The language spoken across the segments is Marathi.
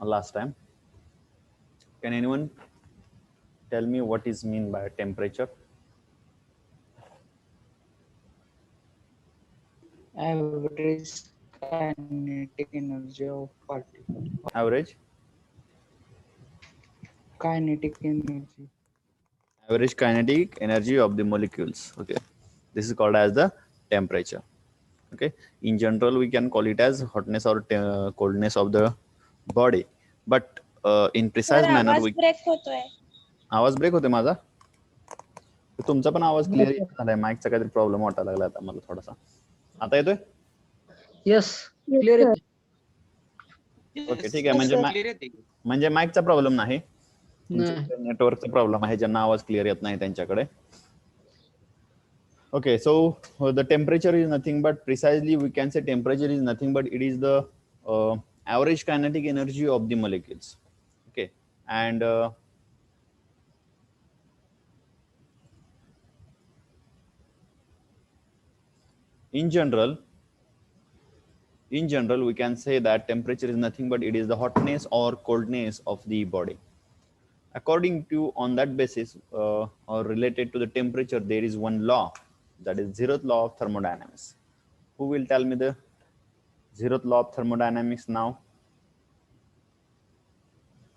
last time. Can anyone tell me what is mean by temperature? Average kinetic energy of particle. Average Kinetic energy. average kinetic energy of the molecules. Okay, this is called as the temperature. Okay, in general we can call it as hotness or coldness of the body, but in precise manner आवाज we ब्रेक होतोय. आवाज ब्रेक होते माझा. तुमचा पण आवाज क्लिअर झालाय. माईकचा काहीतरी प्रॉब्लेम वाटायला लागला आता मला थोडासा. आता येतोय? Yes, clear. ओके, ठीक आहे. म्हणजे माईकचा प्रॉब्लेम नाही, नेटवर्कचा प्रॉब्लेम आहे. ज्यांना आवाज क्लिअर येत नाही त्यांच्याकडे. Okay, so the temperature is nothing but precisely we can say temperature is nothing but it is the average kinetic energy of the molecules. Okay, and in general we can say that temperature is nothing but it is the hotness or coldness of the body. According to on that basis or related to the temperature, there is one law, that is zeroth law of thermodynamics. Who will tell me the zeroth law of thermodynamics now?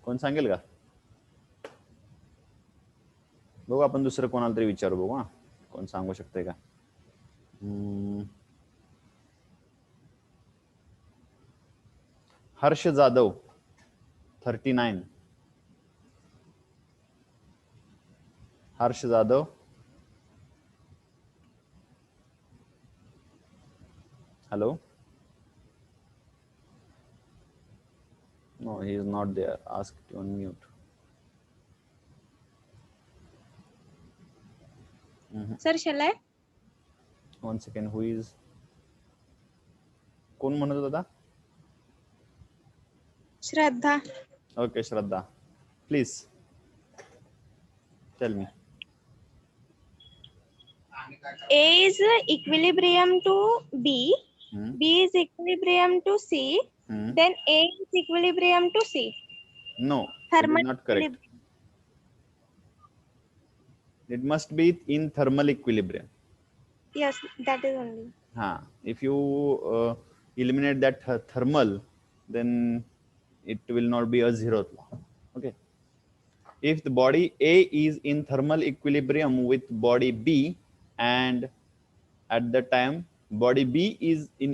कोण सांगेल का? बघू आपण दुसरं कोणाला तरी विचारू बघू. कोण सांगू शकते का? Harsh Jadhav 39. Harsh Jadhav. Hello? No, he is not there. Ask to unmute. Sir shall I? One second. Who is? कोण म्हणत होता? श्रद्धा. Okay, Shraddha. Please tell me. A is equilibrium to B. B is equilibrium to C. Then A is equilibrium to C. No, Thermal it is not correct. It must be in thermal equilibrium. Yes, that is only. If you eliminate that thermal, then it will not be a zeroth law. Okay. If the body A is in thermal equilibrium with body B, and at the time body B is in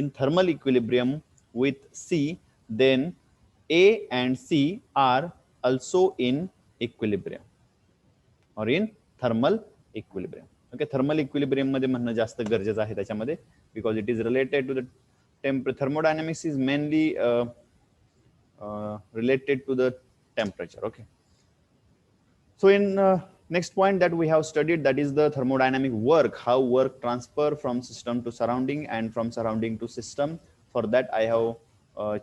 thermal equilibrium with C, then A and C are also in equilibrium or in thermal equilibrium. Okay, thermal equilibrium मध्ये म्हणणं जास्त गरजेचं आहे त्याच्यामध्ये, because it is related to the thermodynamics is mainly related to the temperature. Okay, so in next point that we have studied, that is the thermodynamic work, how work transfer from system to surrounding and from surrounding to system. For that I have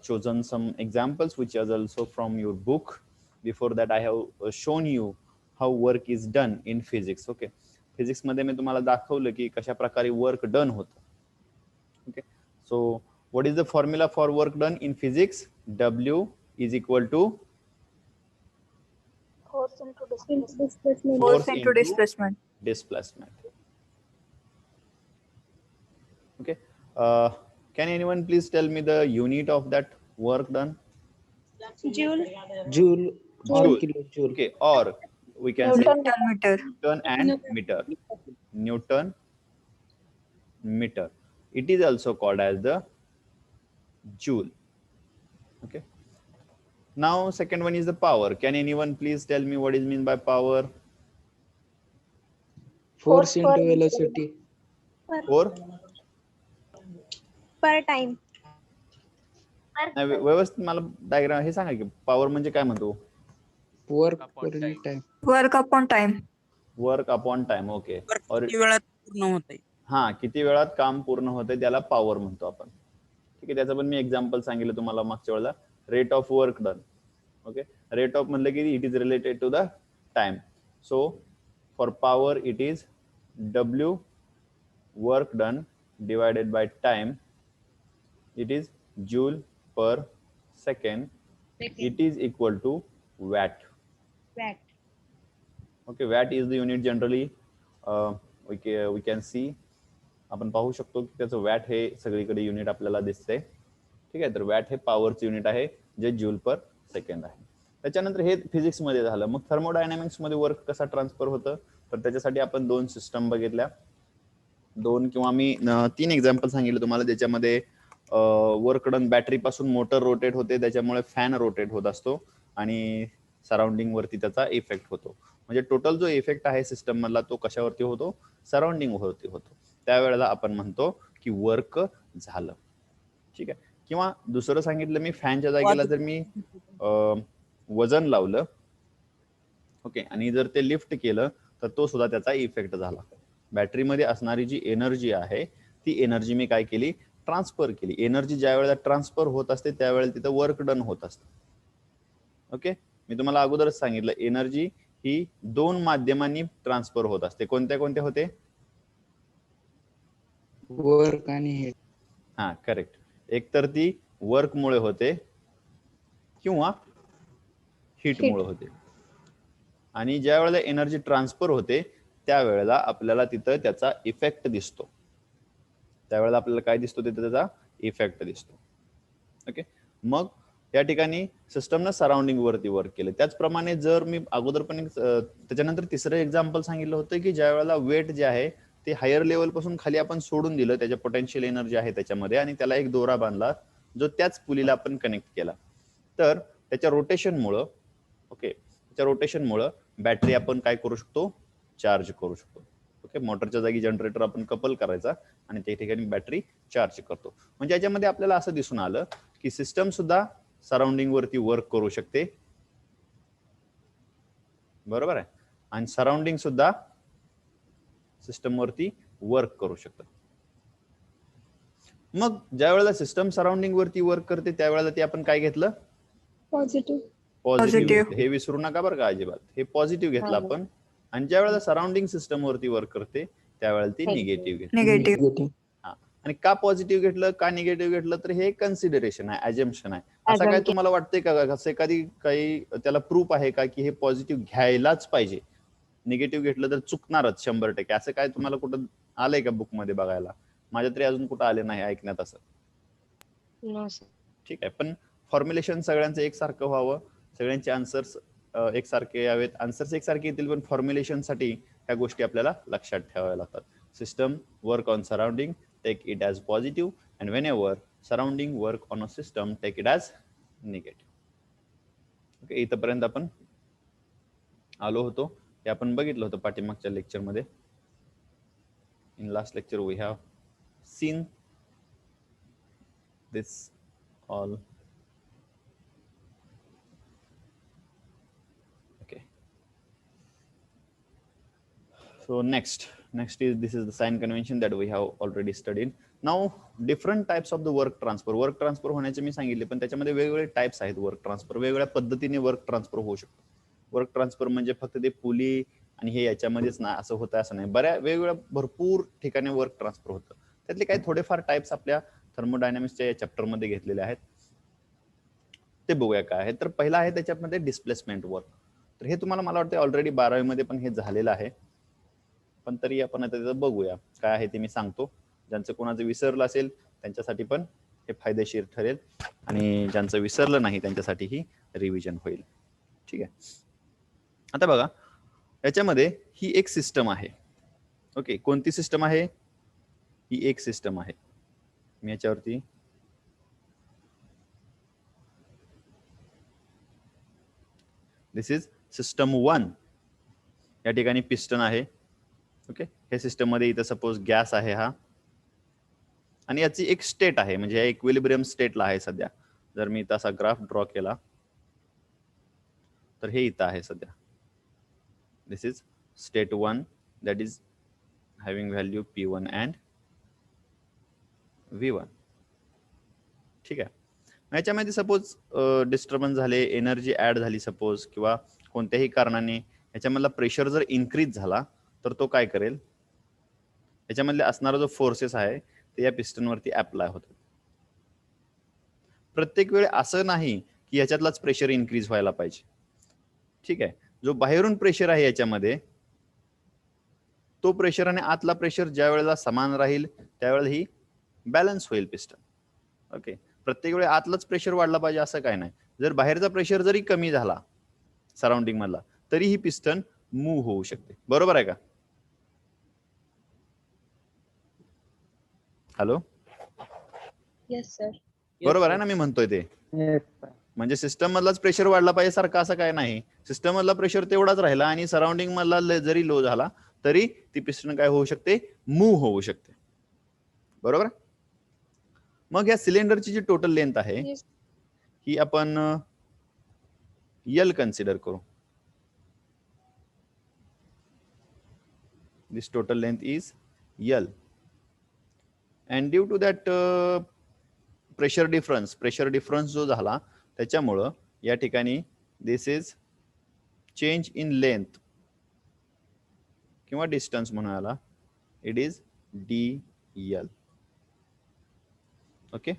chosen some examples which is also from your book. Before that I have shown you how work is done in physics. Okay, physics मध्ये मी तुम्हाला दाखवलं की कशा प्रकारे work done होतं. Okay, so what is the formula for work done in physics? W is equal to Force into displacement. Force into displacement. Displacement. Okay, can anyone please tell me the unit of that work done? Joule. Joule or Joule. kilojoule. Okay, or we can say Newton meter. Newton and meter. Newton meter. It is also called as the joule. Okay. Now second one is the power. Can anyone please tell me what is mean by power? Force into velocity. Or Per time. व्यवस्थित मला डायग्राम हे सांगा की पॉवर म्हणजे काय म्हणतो? Work per time. Work upon time. Work upon time. Okay, और किती वेळात पूर्ण होते? किती वेळात काम पूर्ण होते त्याला पॉवर म्हणतो आपण. ठीक आहे, त्याचं पण मी एक्झाम्पल सांगितलं तुम्हाला मागच्या वेळेला. Rate of work done. Okay, rate of म्हणलं की it is related to the time. So for power it is W work done divided by time. It is joule per second it is equal to watt. Watt. Okay, watt is the unit generally we can see. आपण पाहू शकतो की त्याचं वॅट हे सगळीकडे युनिट आपल्याला दिसते. ठीक आहे, तर वॅट हे पॉवरचं युनिट आहे जे जूल पर सेकंड आहे. त्याच्यानंतर हे फिजिक्स मध्ये झालं. मग थर्मोडायनामिक्स मध्ये वर्क कसा ट्रान्सफर होतं, तर त्याच्यासाठी आपण 2 सिस्टम बघितल्या. 2 किंवा मी 3 एक्झाम्पल सांगितले तुम्हाला, ज्याच्यामध्ये वर्क डन बॅटरी पासून मोटर रोटेट होते, त्याच्यामुळे फॅन रोटेट होत असतो आणि सराउंडिंग वरती त्याचा इफेक्ट होतो. म्हणजे टोटल जो इफेक्ट आहे सिस्टम मधला तो कशावरती होतो, सराउंडिंग वरती होतो. त्यावेळेला आपण म्हणतो की वर्क झालं. ठीक आहे. किंवा दुसरं सांगितलं मी, फॅनच्या जागेला जर मी वजन लावलं, ओके, आणि जर ते लिफ्ट केलं तर तो सुद्धा त्याचा इफेक्ट झाला. बॅटरीमध्ये असणारी जी एनर्जी आहे ती एनर्जी मी काय केली, ट्रान्सफर केली. एनर्जी ज्या वेळेला ट्रान्सफर होत असते त्यावेळेला तिथं वर्क डन होत असतं. ओके, मी तुम्हाला अगोदरच सांगितलं एनर्जी ही 2 माध्यमांनी ट्रान्सफर होत असते. कोणत्या कोणत्या होते? वर्क आणि हेट. हा, करेक्ट. एक तर ती वर्क मुळे होते किंवा हीट मुळे होते. आणि ज्या वेळेला एनर्जी ट्रान्सफर होते त्यावेळेला आपल्याला तिथं त्याचा इफेक्ट दिसतो. त्यावेळेला आपल्याला काय दिसतो, तिथं त्याचा इफेक्ट दिसतो. ओके, मग या ठिकाणी सिस्टमनं सराउंडिंग वरती वर्क केलं. त्याचप्रमाणे जर मी अगोदर पण त्याच्यानंतर तिसरं एक्झाम्पल सांगितलं होतं की ज्या वेळेला वेट जे आहे ते हायर लेवल पासून खाली आपण सोडून दिलं, त्याच्या पोटेन्शियल एनर्जी आहे त्याच्यामध्ये, आणि त्याला एक दोरा बांधला जो त्याच पुलीला आपण कनेक्ट केला, तर त्याच्या रोटेशनमुळं, ओके, त्याच्या रोटेशनमुळं बॅटरी आपण काय करू शकतो, चार्ज करू शकतो. ओके, मोटरच्या जागी जनरेटर आपण कपल करायचा आणि त्या ठिकाणी बॅटरी चार्ज करतो. म्हणजे याच्यामध्ये आपल्याला असं दिसून आलं की सिस्टम सुद्धा सराउंडिंग वरती वर्क करू शकते, बरोबर आहे, आणि सराउंडिंग सुद्धा सिस्टम वरती वर्क करू शकतात. मग ज्या वेळेला सिस्टम सराउंडिंग वरती वर्क करते त्यावेळेला ते आपण काय घेतलं, पॉझिटिव्ह. हे विसरू नका बरं का अजिबात, हे पॉझिटिव्ह घेतलं आपण. आणि ज्या वेळेला सराउंडिंग सिस्टम वरती वर्क करते त्यावेळेला ती निगेटिव्ह घेतली. निगेटिव्ह. आणि का पॉझिटिव्ह घेतलं, का निगेटिव्ह घेतलं, तर हे कन्सिडरेशन आहे, अजम्पशन आहे. असं काय तुम्हाला वाटतंय का, असं एखादी काही त्याला प्रूफ आहे का की हे पॉझिटिव्ह घ्यायलाच पाहिजे, निगेटिव्ह घेतलं तर चुकणारच 100%, असं काय तुम्हाला कुठं आलंय का बुक मध्ये बघायला? माझ्या तरी अजून कुठं आले नाही ऐकण्यात असं. ठीक आहे, पण फॉर्म्युलेशन सगळ्यांचं एकसारखं व्हावं, सगळ्यांचे आन्सर्स एकसारखे यावेत. आन्सर्स एकसारखे येतील पण फॉर्म्युलेशन साठी ह्या गोष्टी आपल्याला लक्षात ठेवाव्या लागतात. System work on surrounding, take it as positive, and whenever surrounding work on a system, take it as negative. Okay, इथपर्यंत आपण आलो होतो. हे आपण बघितलं होतं पाठीमागच्या लेक्चरमध्ये. In last lecture we have seen this all. Okay, so next is this is the sign convention that we have already studied. Now different types of the work transfer होण्याचे मी सांगितले, पण त्याच्यामध्ये वेगवेगळे टाइप्स आहेत. वर्क ट्रान्सफर वेगवेगळ्या पद्धतीने वर्क ट्रान्सफर होऊ शकतो. वर्क ट्रान्सफर म्हणजे फक्त ते पुली आणि हे याच्यामध्येच ना असं होतं असं नाही, बऱ्या वेगवेगळ्या भरपूर ठिकाणी वर्क ट्रान्सफर होतं. त्यातले काही थोडेफार टाइप्स आपल्या थर्मोडायनामिक्सच्या या चॅप्टर मध्ये घेतलेले आहेत, ते बघूया काय आहे. तर पहिला आहे त्याच्यामध्ये डिस्प्लेसमेंट वर्क. तर हे तुम्हाला मला वाटतं ऑलरेडी 12वी मध्ये पण हे झालेलं आहे, पण तरी आपण आता त्याचं बघूया काय आहे ते मी सांगतो. ज्यांचं कोणाचं विसरलं असेल त्यांच्यासाठी पण हे फायदेशीर ठरेल, आणि ज्यांचं विसरलं नाही त्यांच्यासाठी ही रिव्हिजन होईल. ठीक आहे, आता बघा याच्यामध्ये ही एक सिस्टम आहे. ओके, कोणती सिस्टम आहे? ही एक सिस्टम आहे. मी याच्यावरती दिस इज सिस्टम 1. या ठिकाणी पिस्टन आहे. ओके, हे सिस्टम मध्ये इथं सपोज गॅस आहे हा, आणि याची एक स्टेट आहे, म्हणजे इक्विलिब्रियम स्टेटला आहे सध्या. जर मी तसा ग्राफ ड्रॉ केला तर हे इथं आहे सध्या. This is state 1 that is having value P1 and V1. ठीक आहे, याच्यामध्ये सपोज डिस्टर्बन्स झाले, एनर्जी ऍड झाली सपोज, किंवा कोणत्याही कारणाने याच्यामधला प्रेशर जर इन्क्रीज झाला तर तो काय करेल, याच्यामधले असणारा जो फोर्सेस आहे ते या पिस्टनवरती अप्लाय होतात. प्रत्येक वेळी असं नाही की याच्यातलाच प्रेशर इन्क्रीज व्हायला पाहिजे. ठीक आहे, जो बाहेरून प्रेशर आहे याच्यामध्ये तो प्रेशर आणि आतला प्रेशर ज्या वेळेला समान राहील त्यावेळेला ही बॅलन्स होईल पिस्टन. ओके, प्रत्येक वेळी आतलाच प्रेशर वाढला पाहिजे असं काय नाही. जर बाहेरचा प्रेशर जरी कमी झाला सराउंडिंग मधला तरी ही पिस्टन मूव्ह होऊ शकते. बरोबर आहे का? Hello, Yes, sir. बरोबर आहे ना मी म्हणतोय ते? म्हणजे सिस्टम मधलाच प्रेशर वाढला पाहिजे सारखं असं काय नाही. सिस्टम मधला प्रेशर तेवढाच राहिला आणि सराउंडिंग मधला जरी लो झाला तरी ती पिस्टन काय होऊ शकते, मूव्ह होऊ शकते. बरोबर. मग या सिलेंडरची जी टोटल लेंथ आहे Yes. ही आपण यल कन्सिडर करू. This total length is l and due to that pressure difference जो झाला त्याच्यामुळं या ठिकाणी this is change in length किंवा डिस्टन्स म्हणून आला, इट इज DL. ओके,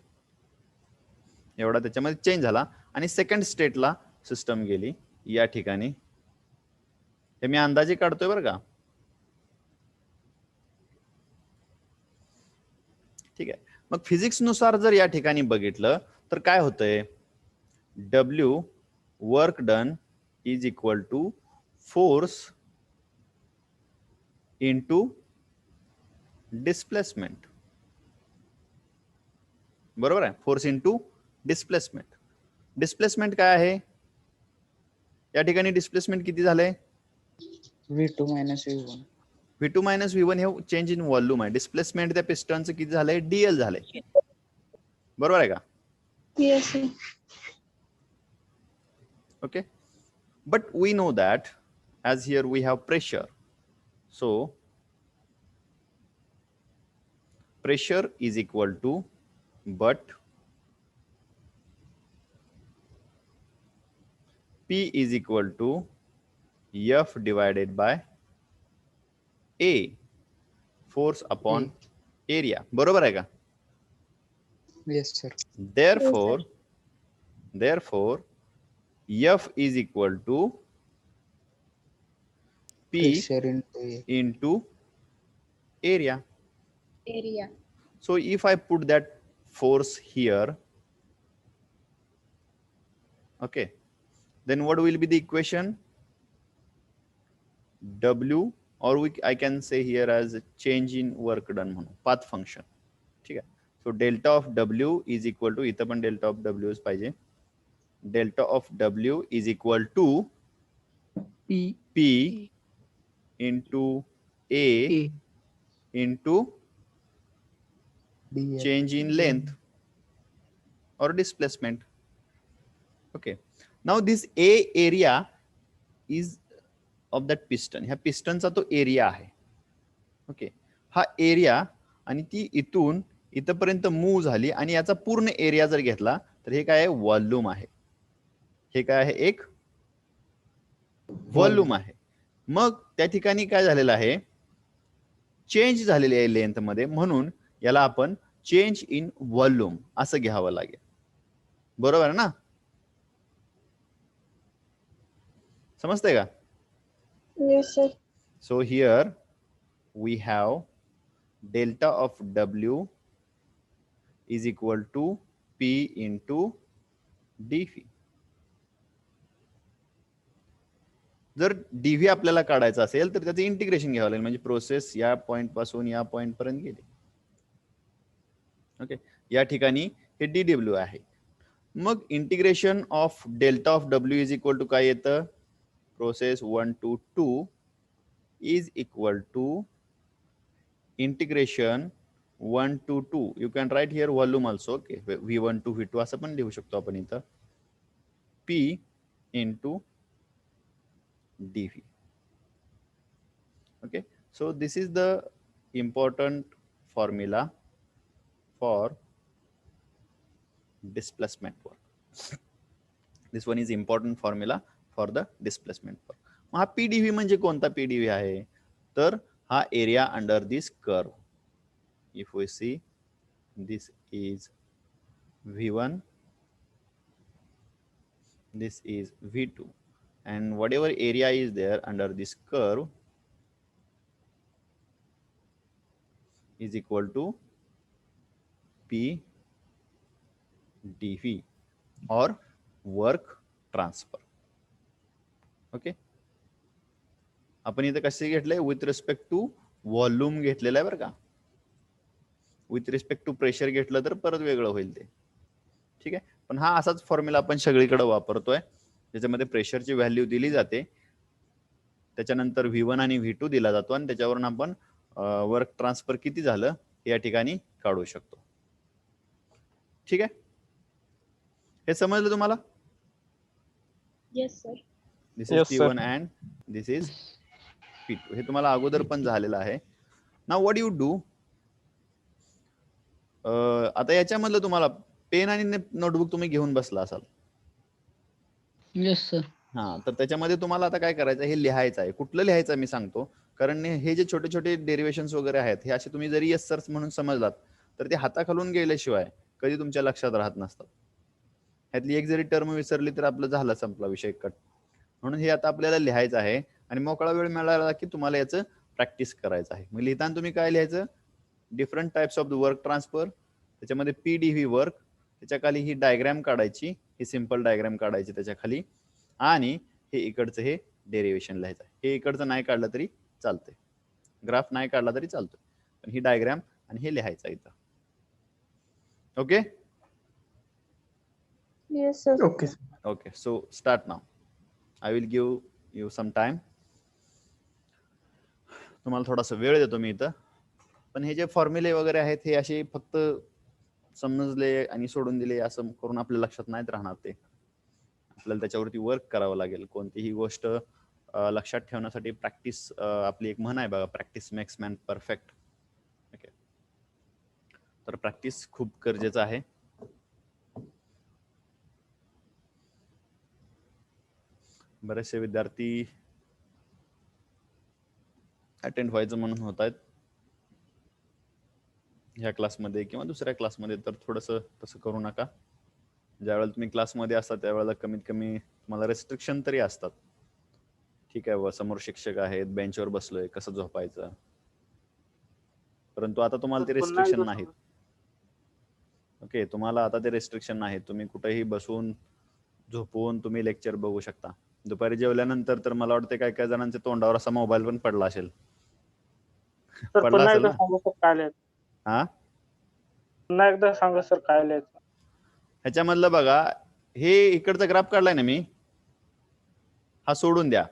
एवढा त्याच्यामध्ये चेंज झाला आणि सेकंड स्टेटला सिस्टम गेली. या ठिकाणी हे मी अंदाजे काढतोय बरं का. ठीक आहे, मग फिजिक्स नुसार जर या ठिकाणी बघितलं तर काय होतंय, W work done is equal to force into displacement. बरोबर आहे, फोर्स इंटू डिस्प्लेसमेंट. डिस्प्लेसमेंट काय आहे या ठिकाणी? डिस्प्लेसमेंट किती झालंय? V2 minus V1. V2 minus V1 हे चेंज इन व्हॉल्यूम आहे. डिस्प्लेसमेंट त्या पिस्टनचं किती झालंय? DL झालंय. बरोबर आहे का? Yes, sir. Okay, but we know that as here we have pressure, so pressure is equal to, but P is equal to F divided by A, force upon area. बरोबर आहे का? Yes, sir. Therefore F is equal to P Pressure into A. into area. Area. So if I put that force here, okay, then what will be the equation? W, or I can say here as a change in work done म्हणून, path function. ठीक आहे, so delta of W is equal to, इथं पण delta of W पाहिजे, delta of W is equal to P into A into DL. change in length or displacement. Okay, now this A area is of that piston. ह्या पिस्टनचा तो एरिया आहे. ओके, हा एरिया आणि ती इथून इथपर्यंत मूव्ह झाली आणि याचा पूर्ण एरिया जर घेतला तर हे काय आहे? व्हॉल्यूम आहे. हे काय आहे? एक व्हॉल्यूम आहे. मग त्या ठिकाणी काय झालेलं आहे? चेंज झालेली आहे लेंथ मध्ये, म्हणून याला आपण चेंज इन व्हॉल्यूम असं घ्यावं लागेल. बरोबर ना? समजतंय का? Yes, sir. So here we have delta of W is equal to P into dV. जर dV आपल्याला काढायचं असेल तर त्याचं इंटिग्रेशन घ्यावं लागेल, म्हणजे प्रोसेस या पॉइंट पासून या पॉइंट पर्यंत गेली. ओके, या ठिकाणी हे dW आहे. मग integration of delta of W is equal to काय येतं? Process 1 to 2 is equal to integration 1 to 2. You can write here volume also. Okay, V1 to V2 असं पण लिहू शकतो आपण इथं. P into dV. Okay, so this is the important formula for displacement work. This one is important formula for the displacement work. हा PdV म्हणजे कोणता PdV आहे? तर हा area under this curve. If we see, this is V1 this is V2, and whatever area is there under this curve is equal to P dV or work transfer. Okay, आपण इथं कसे घेतलंय विथ रिस्पेक्ट टू व्हॉल्यूम घेतलेलं आहे बरं का. विथ रिस्पेक्ट टू प्रेशर घेतलं तर परत वेगळं होईल ते. ठीक आहे, पण हा असाच फॉर्म्युला आपण सगळीकडे वापरतोय, ज्याच्यामध्ये प्रेशरची व्हॅल्यू दिली जाते, त्याच्यानंतर V1 आणि V2 दिला जातो आणि त्याच्यावरून आपण वर्क ट्रान्सफर किती झालं या ठिकाणी काढू शकतो. ठीक आहे, हे समजलं तुम्हाला? Yes, sir. This is P1 and this is P2. हे तुम्हाला अगोदर पण झालेलं आहे. नाउ व्हॉट यू डू, आता याच्यामधलं तुम्हाला पेन आणि नोटबुक तुम्ही घेऊन बसला असाल. Yes sir. हा, तर त्याच्यामध्ये तुम्हाला आता काय करायचं, हे लिहायचं आहे. कुठलं लिहायचं मी सांगतो, कारण हे जे छोटे छोटे डेरिव्हेशन्स वगैरे आहेत, हे असे तुम्ही जरी येस सर म्हणून समजलात तर ते हाताखालून गेल्याशिवाय कधी तुमच्या लक्षात राहत नसतात. ह्यातली एक जरी टर्म विसरली तर आपलं झालं, संपला विषय, कट. म्हणून हे आता आपल्याला लिहायचं आहे आणि मोकळा वेळ मिळाला की तुम्हाला याचं प्रॅक्टिस करायचं आहे. मग लिहिताना तुम्ही काय लिहायचं, different types of the work transfer, त्याच्यामध्ये PdV वर्क, त्याच्या खाली ही डायग्रॅम काढायची, ही सिंपल डायग्रॅम काढायची त्याच्या खाली, आणि हे इकडचं हे डेरिव्हेशन लिहायचं आहे. हे इकडचं नाही काढलं तरी चालतंय, ग्राफ नाही काढला तरी चालतोय, पण ही डायग्रॅम आणि हे लिहायचं इथं. Okay Yes, sir. Okay. Okay, so start now. I will give you some time. तुम्हाला थोडासा वेळ देतो मी इथं, पण हे जे फॉर्म्युले वगैरे आहेत हे असे फक्त समजले आणि सोडून दिले असं करून आपल्या लक्षात नाहीत राहणार. ते आपल्याला त्याच्यावरती वर्क करावं लागेल. कोणतीही गोष्ट लक्षात ठेवण्यासाठी प्रॅक्टिस, आपली एक म्हण आहे बघा, practice makes man perfect. Okay, तर प्रॅक्टिस खूप गरजेचं आहे. बरेचसे विद्यार्थी अटेंड व्हायचं म्हणून होत आहेत ह्या क्लासमध्ये किंवा दुसऱ्या क्लासमध्ये, तर थोडंसं तसं करू नका. ज्यावेळेला तुम्ही क्लासमध्ये असता त्यावेळेला कमीत कमी तुम्हाला रेस्ट्रिक्शन तरी असतात. ठीक आहे, व समोर शिक्षक आहेत, बेंचवर बसलोय, कसं झोपायचं, परंतु आता तुम्हाला ते रेस्ट्रिक्शन नाहीत. ओके, तुम्हाला आता ते रेस्ट्रिक्शन नाहीत. तुम्ही कुठेही बसून झोपून तुम्ही लेक्चर बघू शकता. दुपारी जेवल्यानंतर तर मला वाटतं काय काय जणांच्या तोंडावर असा मोबाईल पण पडला असेल. पडला असेल ना? हा, पुन्हा एकदा सांगा सर काय लिहायचं. ह्याच्यामधलं बघा, हे इकडचा ग्राफ काढलाय ना मी, हा सोडून द्या.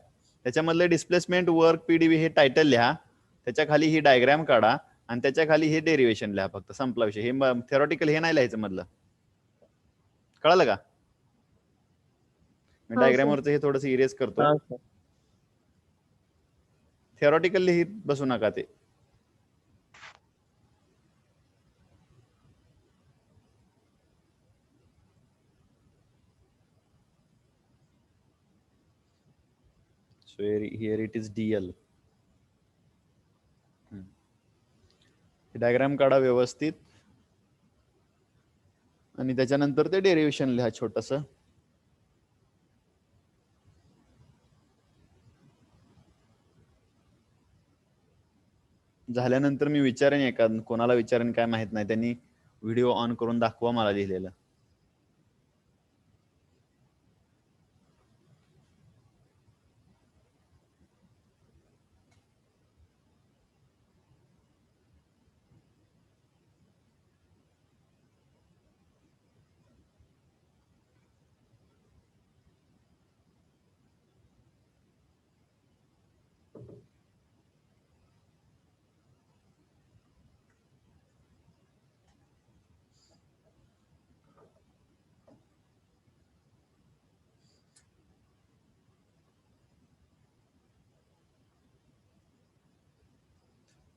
त्याच्यामधलं डिस्प्लेसमेंट, वर्क, PdV हे टायटल लिहा, त्याच्या खाली ही डायग्राम काढा आणि त्याच्या खाली हे डेरिव्हेशन लिहा. फक्त संपला विषय. हे थेरॉटिकल हे नाही लिहायचं मधलं. कळालं का? मी डायग्रामवरचं हे थोडंसं इरेज करतो. थेरॉटिकल लिहित बसू नका ते. So here it is DL. Diagram काढा व्यवस्थित आणि त्याच्यानंतर ते डेरिव्हेशन लिहा छोटस. झाल्यानंतर मी विचारेन, एका कोणाला विचारेन काय माहित नाही, त्यांनी व्हिडिओ ऑन करून दाखवा मला लिहिलेलं.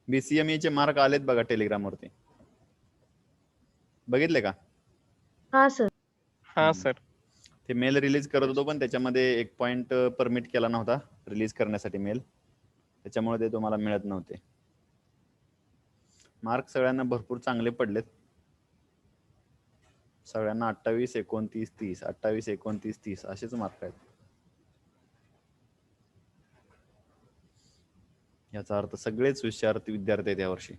BCME चे मार्क आलेत बघा टेलिग्राम वरती, बघितले का? हा सर. हा सर. ते मेल रिलीज करत होतो, पण त्याच्यामध्ये एक पॉइंट परमिट केला नव्हता रिलीज करण्यासाठी मेल, त्याच्यामुळे ते तुम्हाला मिळत नव्हते. मार्क सगळ्यांना भरपूर चांगले पडलेत. सगळ्यांना 28, 29, 30, 28, 29, 30 असेच मार्क आहेत. याचा अर्थ सगळेच विद्यार्थी आहेत यावर्षी.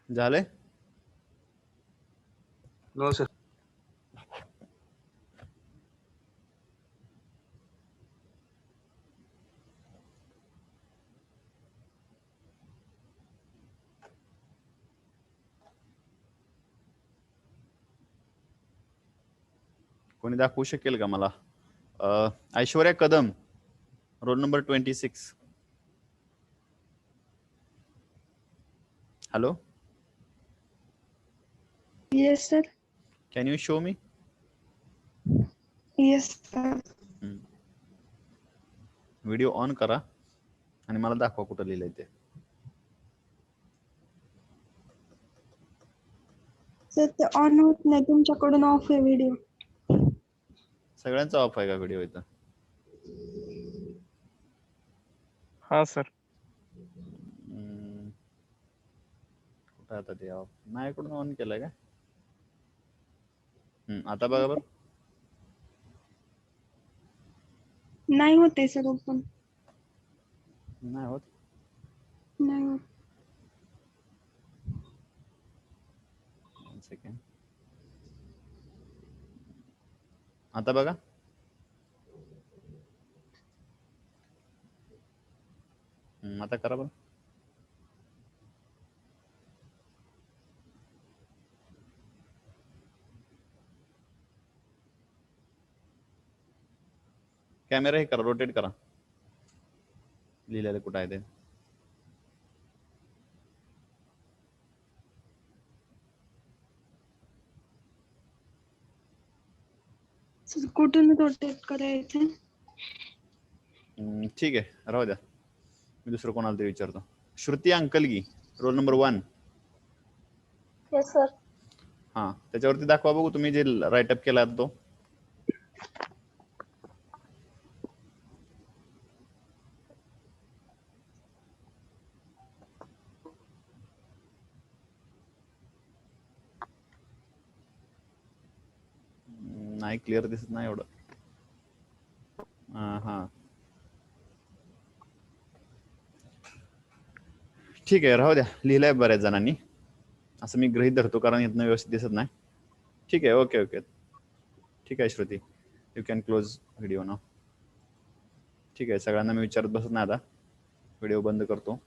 झाले? No sir. कोणी दाखवू शकेल का मला? Aishwarya Kadam, roll number 26. Hello, Yes, sir. Can you show me? Yes, sir. Video on करा आणि मला दाखवा कुठं लिहिलंय ते. सर ते ऑन होत नाही, तुमच्याकडून ऑफ आहे व्हिडिओ. सगळ्यांचा ऑफ आहे का व्हिडिओ इथं? हा सर. कुठं आता ते ऑफ? माझ्याकडून ऑन केलंय का? आता बघा बरं. नाही होते सर ओपन. नाही होत. नाही होत. सेकंड. आता बघा. आता करा बरं. कॅमेरा हे करा, रोटेट करा. लिहिलेलं कुठं आहे ते? सर कुठून रोटेट करायचं? ठीक आहे, राहू द्या. मी दुसरं कोणाला तरी विचारतो. Shruti Ankalgi, roll number 1. Yes, sir. हा, त्याच्यावरती दाखवा बघू तुम्ही जे राईटअप केला तो. नाही, क्लिअर दिसत नाही एवढं. हा, ठीक आहे, राहू द्या. लिहिलंय बऱ्याच जणांनी, असं मी गृहीत धरतो, कारण इथनं व्यवस्थित दिसत नाही. ठीक आहे, ओके ओके. ठीक आहे Shruti, you can close video now. ठीक आहे, सगळ्यांना मी विचारत बसत नाही, आता व्हिडिओ बंद करतो.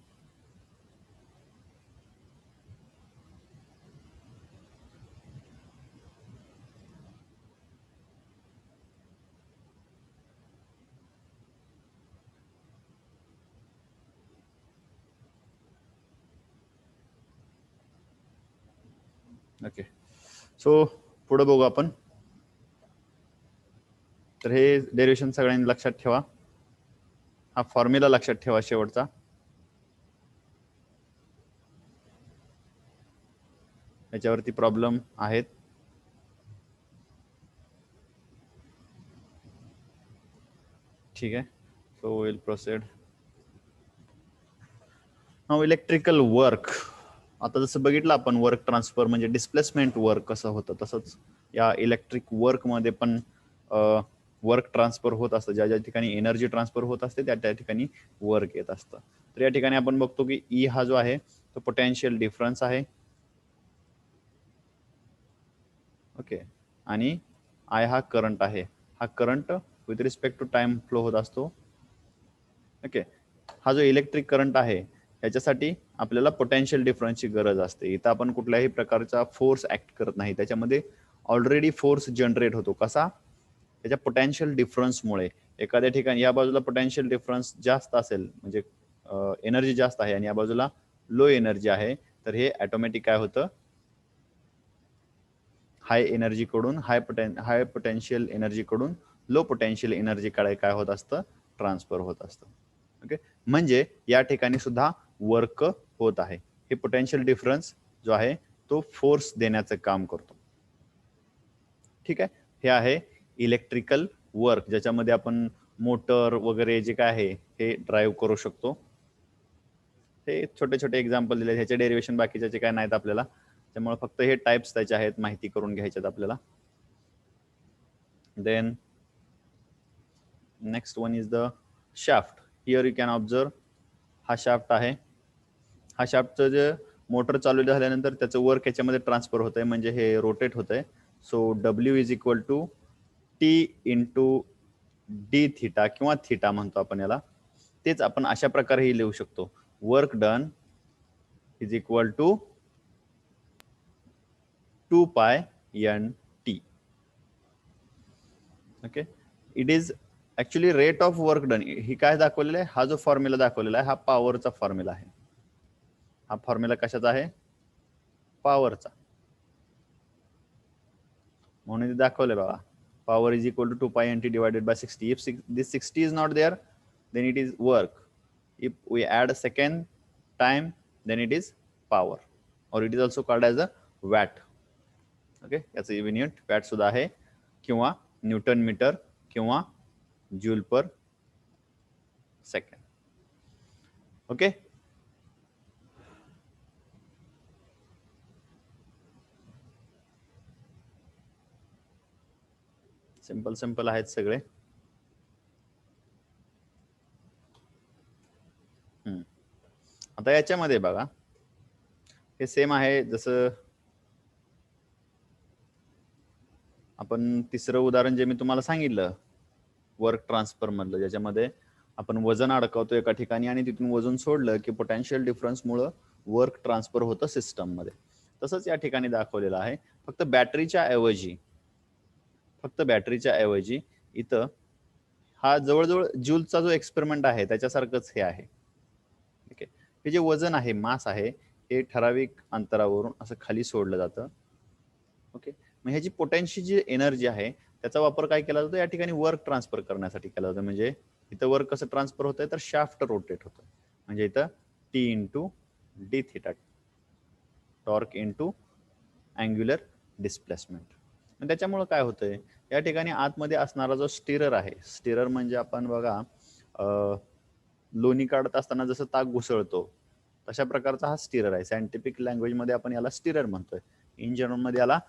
ओके, सो पुढे बघू आपण. तर हे डेरिव्हेशन सगळ्यांनी लक्षात ठेवा. हा फॉर्म्युला लक्षात ठेवा शेवटचा. याच्यावरती प्रॉब्लेम आहेत. ठीक आहे, so will proceed. Now electrical work. आता जसं बघितलं आपण वर्क ट्रान्सफर म्हणजे डिस्प्लेसमेंट वर्क कसं होतं, तसंच या इलेक्ट्रिक वर्क मध्ये पण वर्क ट्रान्सफर होत असतं. ज्या ज्या ठिकाणी एनर्जी ट्रान्सफर होत असते त्या त्या ठिकाणी वर्क येत असतं. तर या ठिकाणी आपण बघतो की ई हा जो आहे तो पोटेन्शियल डिफरन्स आहे. ओके. आणि आय हा करंट आहे. हा current with respect to time flow होत असतो. ओके. हा जो इलेक्ट्रिक करंट आहे याच्यासाठी आपल्याला पोटेन्शियल डिफरन्सची गरज असते. इथं आपण कुठल्याही प्रकारचा फोर्स ऍक्ट करत नाही, त्याच्यामध्ये ऑलरेडी फोर्स जनरेट होतो. कसा? त्याच्या पोटेन्शियल डिफरन्समुळे. एखाद्या ठिकाणी या बाजूला पोटेन्शियल डिफरन्स जास्त असेल म्हणजे एनर्जी जास्त आहे आणि या बाजूला लो एनर्जी आहे, तर हे ऑटोमॅटिक काय होतं, हाय एनर्जी कडून हाय पोटेन्शियल एनर्जी कडून लो पोटेन्शियल एनर्जी कडे काय होत असतं, ट्रान्सफर होत असतं. ओके. म्हणजे या ठिकाणी सुद्धा वर्क होत आहे. हे पोटेन्शियल डिफरन्स जो आहे तो फोर्स देण्याचं काम करतो. ठीक आहे. हे आहे इलेक्ट्रिकल वर्क, ज्याच्यामध्ये आपण मोटर वगैरे जे काय आहे हे ड्राईव्ह करू शकतो. हे छोटे छोटे एक्झाम्पल दिले, ह्याचे डेरिवेशन बाकीचे काय नाहीत आपल्याला, त्यामुळे फक्त हे टाइप्स त्याचे आहेत, माहिती करून घ्यायच्यात आपल्याला. Then next one is the shaft. Here you can observe, हा शाफ्ट आहे. हा शाफ्टचं जे मोटर चालू झाल्यानंतर त्याचं वर्क याच्यामध्ये ट्रान्सफर होत आहे, म्हणजे हे रोटेट होत आहे. So W is equal to T into D theta किंवा थिटा म्हणतो आपण याला. तेच आपण अशा प्रकारेही लिहू शकतो, work done is equal to 2 pi N T. Okay. It is actually rate of work done. ही काय दाखवलेलं आहे, हा जो फॉर्म्युला दाखवलेला आहे हा पॉवरचा फॉर्म्युला आहे. हा फॉर्म्युला कशाचा आहे, पॉवरचा. म्हणून इथे दाखवले बघा, power is equal to 2 pi N T divided by 60. If this 60 is not there then it is work. If we add a second time then it is power, or it is also called as a watt. Okay, याचं युनिट वॅट सुद्धा आहे, किंवा न्यूटन मीटर किंवा जूल पर सेकंड. ओके. सिंपल सिंपल आहेत सगळे. आता याच्यामध्ये बघा हे सेम आहे, जसं आपण तिसरं उदाहरण जे मी तुम्हाला सांगितलं वर्क ट्रान्सफर मधलं, ज्याच्यामध्ये आपण वजन अडकवतो एका ठिकाणी आणि तिथून वजन सोडलं की पोटेन्शियल डिफरन्स मुळे वर्क ट्रान्सफर होतं सिस्टम मध्ये. तसंच या ठिकाणी दाखवलेलं आहे, फक्त बॅटरीच्या ऐवजी इथं हा जवळजवळ जूलचा जो एक्सपेरिमेंट आहे त्याच्यासारखंच हे आहे. ठीक आहे. हे जे वजन आहे, मास आहे, हे ठराविक अंतरावरून असं खाली सोडलं जातं. ओके. मग ह्याची पोटेन्शियल जी एनर्जी आहे त्याचा वापर काय केला जातो, या ठिकाणी वर्क ट्रान्सफर करण्यासाठी केला जातो. म्हणजे इथं वर्क कसं ट्रान्सफर होतंय, तर शाफ्ट रोटेट होतं. म्हणजे इथं T into D theta, torque into angular displacement. त्याच्यामुळे काय होतंय, या ठिकाणी आतमध्ये असणारा जो स्टिरर आहे, स्टिरर म्हणजे आपण बघा लोणी काढत असताना जसं ताक घुसळतो तशा प्रकारचा हा स्टिरर आहे. सायंटिफिक लँग्वेज मध्ये आपण याला स्टिरर म्हणतोय, इन जनरल मध्ये याला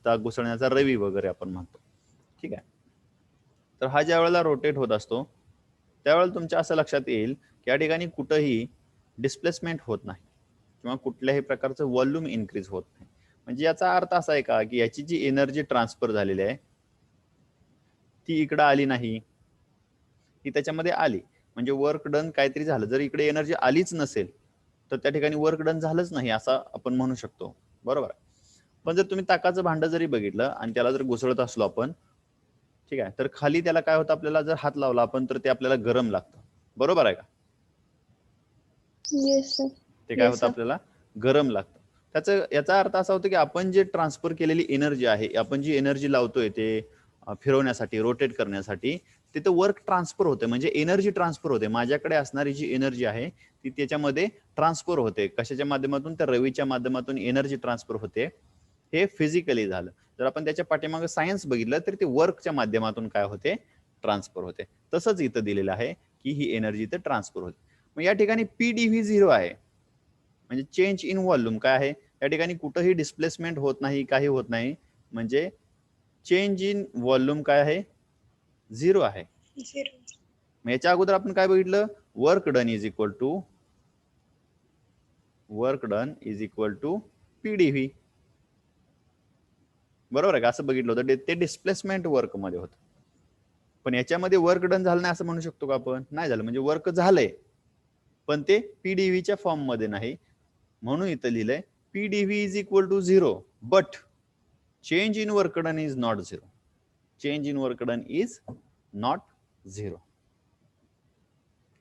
ताक घुसळण्याचा रवी वगैरे आपण म्हणतो. ठीक आहे. तर हा ज्या वेळेला रोटेट होत असतो त्यावेळेला तुमच्या असं लक्षात येईल की या ठिकाणी कुठंही डिस्प्लेसमेंट होत नाही किंवा कुठल्याही प्रकारचं व्हॉल्यूम इन्क्रीज होत नाही. म्हणजे याचा अर्थ असा आहे का की याची जी एनर्जी ट्रान्सफर झालेली आहे ती इकडे आली नाही, ती त्याच्यामध्ये आली. म्हणजे वर्क डन काहीतरी झालं. जर इकडे एनर्जी आलीच नसेल तर त्या ठिकाणी वर्क डन झालंच नाही असं आपण म्हणू शकतो. बरोबर आहे. पण जर तुम्ही ताकाचं भांडं जरी बघितलं आणि त्याला जर घुसळत असलो आपण, ठीक आहे, तर खाली त्याला काय होतं, आपल्याला जर हात लावला आपण तर ते आपल्याला गरम लागतं. बरोबर आहे का? Yes sir. ते काय होतं, आपल्याला गरम लागतं. याचा अर्थ असा होतो की आपण जे ट्रान्सफर केलेली एनर्जी आहे, आपण जी एनर्जी लावतोय ते फिरवण्यासाठी, रोटेट करण्यासाठी, तिथे वर्क ट्रान्सफर होते. म्हणजे एनर्जी ट्रान्सफर होते. माझ्याकडे असणारी जी एनर्जी आहे ती त्याच्यामध्ये ट्रान्सफर होते. कशाच्या माध्यमातून? त्या रवीच्या माध्यमातून एनर्जी ट्रान्सफर होते. हे फिजिकली झालं. जर आपण त्याच्या पाठीमागे सायन्स बघितलं तर ते वर्कच्या माध्यमातून काय होते, ट्रान्सफर होते. तसंच इथं दिलेलं आहे की ही एनर्जी इथं ट्रान्सफर होते. मग या ठिकाणी पी डी व्ही 0 आहे, म्हणजे चेंज इन व्हॉल्यूम काय आहे, या ठिकाणी कुठंही डिस्प्लेसमेंट होत नाही, काही होत नाही, म्हणजे चेंज इन व्हॉल्यूम काय आहे, 0 आहे. मग याच्या अगोदर आपण काय बघितलं, work done is equal to PDV, बरोबर आहे का, असं बघितलं होतं. ते डिस्प्लेसमेंट वर्क मध्ये होतं. पण याच्यामध्ये वर्क डन झालं नाही असं म्हणू शकतो का आपण, नाही झालं, म्हणजे वर्क झालंय पण ते पीडीव्हीच्या फॉर्म मध्ये नाही, म्हणून इथं लिहिलंय PDV is equal to 0 but change in work done is not 0. Change in work done is not 0.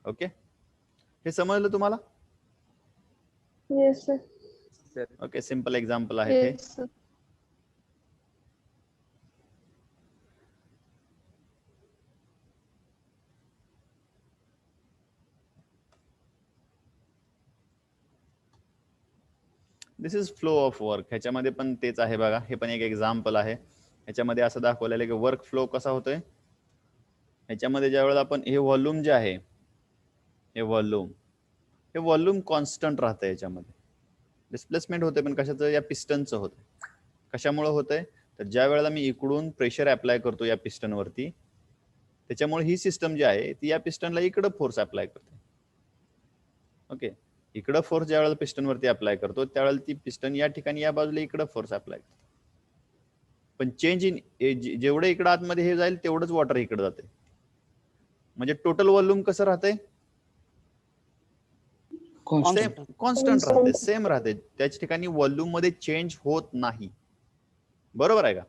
Okay, हे समजलं तुम्हाला? Yes sir. Okay, simple example आहे हे. Yes sir. This is flow of work. ह्याच्यामध्ये पण तेच आहे बघा, हे पण एक एक्झाम्पल आहे. ह्याच्यामध्ये असं दाखवलेलं आहे की वर्क फ्लो कसा होतोय. ह्याच्यामध्ये ज्या वेळेला आपण हे व्हॉल्यूम जे आहे, हे व्हॉल्यूम कॉन्स्टंट राहतं. याच्यामध्ये डिस्प्लेसमेंट होते पण कशाचं, या पिस्टनचं होतं. कशामुळे होतंय, तर ज्या वेळेला मी इकडून प्रेशर अप्लाय करतो या पिस्टन वरती, त्याच्यामुळे ही सिस्टम जी आहे ती या पिस्टनला इकडं फोर्स अप्लाय करते. ओके, इकडं फोर्स ज्या वेळेला पिस्टन वरती अप्लाय करतो त्यावेळेला ती पिस्टन या ठिकाणी या बाजूला इकडं फोर्स अप्लाय करते. पण चेंज इन जेवढे इकडं आतमध्ये हे जाईल तेवढंच वॉटर इकडे जाते. म्हणजे टोटल व्हॉल्यूम कसं राहतंय, कॉन्स्टंट राहते, सेम राहते. त्याच ठिकाणी व्हॉल्यूम मध्ये चेंज होत नाही, बरोबर आहे का.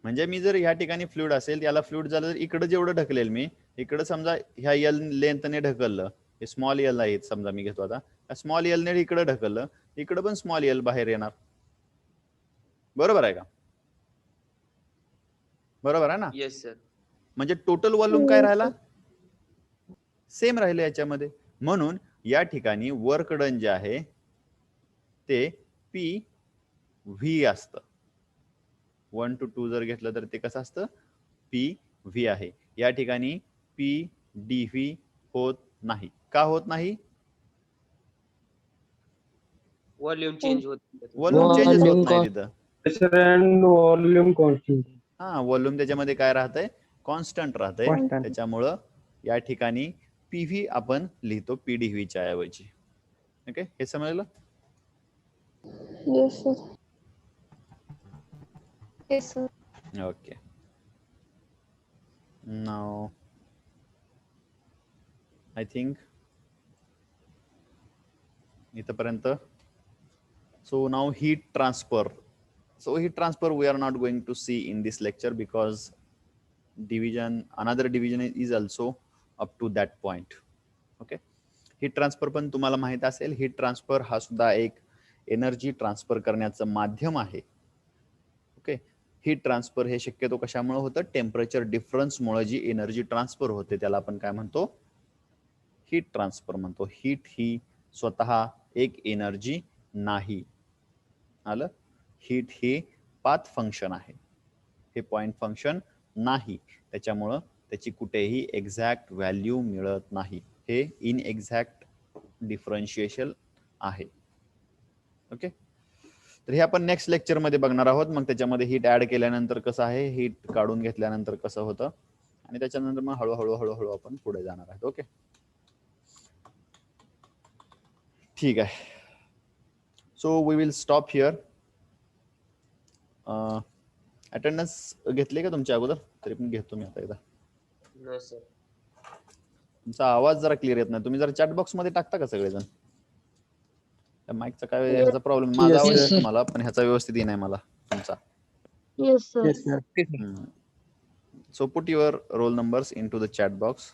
म्हणजे मी जर ह्या ठिकाणी फ्लुइड असेल, याला फ्लुइड झालं तर इकडे जेवढं ढकलेल मी, इकडे समजा ह्या एल लेंथने ढकललं, हे स्मॉल एल आहे समजा मी घेतो आता, स्मॉल एल ने इकडे ढकललं, इकडे पण स्मॉल एल बाहेर येणार, बरोबर आहे का, बरोबर आहे ना. Yes sir. म्हणजे टोटल व्हॉल्यूम काय राहिला, सेम राहिलं याच्यामध्ये. म्हणून या ठिकाणी वर्क डन जे आहे ते पी व्ही असतं. 1 to 2 जर घेतलं तर ते कसं असतं, पी व्ही आहे. या ठिकाणी पी डी व्ही होत नाही. का होत नाही, व्हॉल्यूम चेंज होत. व्हॉल्यूम चेंजेस होत नाही तिथं. Pressure and volume constant. हा, व्हॉल्यूम त्याच्यामध्ये काय राहतंय, कॉन्स्टंट राहतंय. Constant. त्याच्यामुळं या ठिकाणी पीव्ही आपण लिहितो पीडीव्हीच्या ऐवजी. ओके, हे समजलं. Yes sir. Yes sir. Okay, now I think इथपर्यंत. So now heat transfer. So heat transfer we are not going to see in this lecture because another division is also up to that point. Okay, heat transfer पण तुम्हाला माहित असेल, heat transfer हा सुद्धा एक एनर्जी ट्रान्सफर करण्याचं माध्यम आहे. ओके, हीट ट्रान्सफर हे शक्यतो कशामुळे होतं, टेम्परेचर डिफरन्समुळे जी एनर्जी ट्रान्सफर होते त्याला आपण काय म्हणतो, हीट ट्रान्सफर म्हणतो. हीट ही स्वतः एक एनर्जी नाही. आलं, हीट ही पाथ फंक्शन आहे, हे पॉइंट फंक्शन नाही. त्याच्यामुळं त्याची कुठेही एक्झॅक्ट व्हॅल्यू मिळत नाही. हे इनएक्झॅक्ट डिफरन्शिएशन आहे. ओके, तर हे आपण नेक्स्ट लेक्चर मध्ये बघणार आहोत. मग त्याच्यामध्ये हीट ऍड केल्यानंतर कसं आहे, हीट काढून घेतल्यानंतर कसं होतं, आणि त्याच्यानंतर मग हळूहळू हळूहळू आपण पुढे जाणार आहोत. ओके, ठीक आहे. So we will stop here. Attendance घेतली का तुमच्या अगोदर, तरी पण घेतो मी आता एकदा. No sir. तुमचा आवाज जरा क्लिअर येत नाही. तुम्ही जरा चॅट बॉक्स मध्ये टाकता का सगळेजण. त्या माईकचा काय ह्याचा प्रॉब्लेम, माझा आवाज येतो तुम्हाला पण ह्याचा व्यवस्थित येत नाही मला तुमचा. Yes sir. So put your roll numbers into the chat box.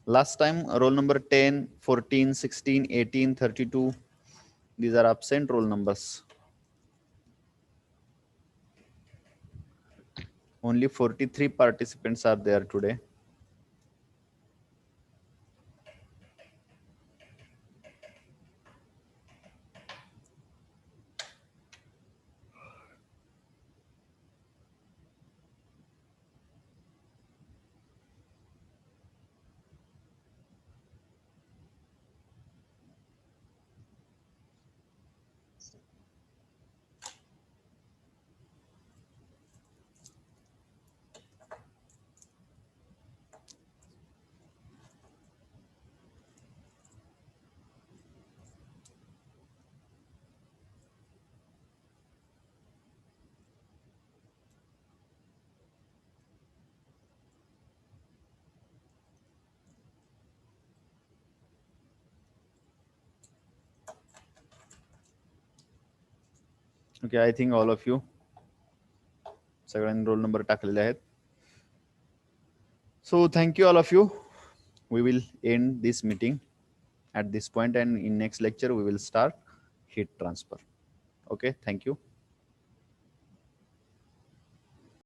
Last time roll number 10, 14, 16, 18, 32. These are absent roll numbers. Only 43 participants are there today. Okay, I think all of you सगळ्यांनी रोल नंबर टाकलेले आहेत. So thank you all of you. We will end this meeting at this point, and in next lecture we will start heat transfer. Okay, thank you.